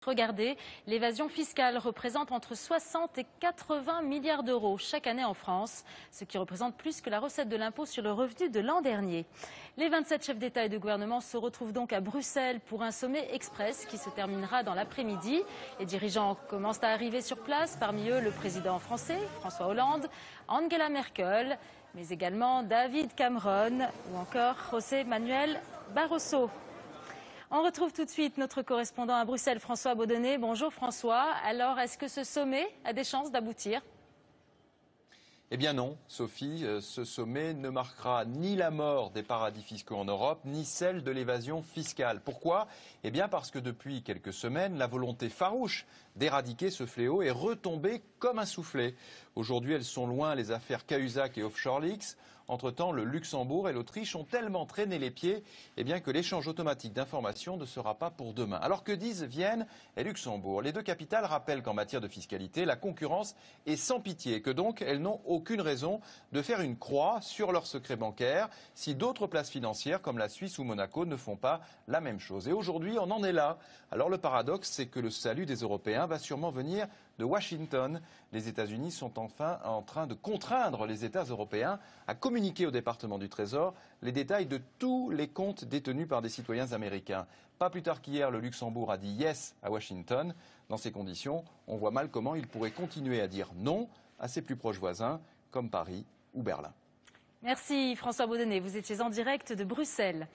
Regardez, l'évasion fiscale représente entre 60 et 80 milliards d'euros chaque année en France, ce qui représente plus que la recette de l'impôt sur le revenu de l'an dernier. Les 27 chefs d'État et de gouvernement se retrouvent donc à Bruxelles pour un sommet express qui se terminera dans l'après-midi. Les dirigeants commencent à arriver sur place, parmi eux le président français, François Hollande, Angela Merkel, mais également David Cameron ou encore José Manuel Barroso. On retrouve tout de suite notre correspondant à Bruxelles, François Baudonnet. Bonjour François. Alors, est-ce que ce sommet a des chances d'aboutir ? Eh bien non, Sophie, ce sommet ne marquera ni la mort des paradis fiscaux en Europe, ni celle de l'évasion fiscale. Pourquoi ? Eh bien parce que depuis quelques semaines, la volonté farouche d'éradiquer ce fléau est retombée comme un soufflet. Aujourd'hui, elles sont loin les affaires Cahuzac et Offshore Leaks. Entre-temps, le Luxembourg et l'Autriche ont tellement traîné les pieds que l'échange automatique d'informations ne sera pas pour demain. Alors que disent Vienne et Luxembourg? Les deux capitales rappellent qu'en matière de fiscalité, la concurrence est sans pitié et que donc elles n'ont aucune raison de faire une croix sur leurs secrets bancaires si d'autres places financières comme la Suisse ou Monaco ne font pas la même chose. Et aujourd'hui, on en est là. Alors le paradoxe, c'est que le salut des Européens va sûrement venir de Washington. Les États-Unis sont enfin en train de contraindre les États européens à communiquer au département du Trésor les détails de tous les comptes détenus par des citoyens américains. Pas plus tard qu'hier, le Luxembourg a dit yes à Washington. Dans ces conditions, on voit mal comment il pourrait continuer à dire non à ses plus proches voisins comme Paris ou Berlin. Merci François Baudonnet, vous étiez en direct de Bruxelles.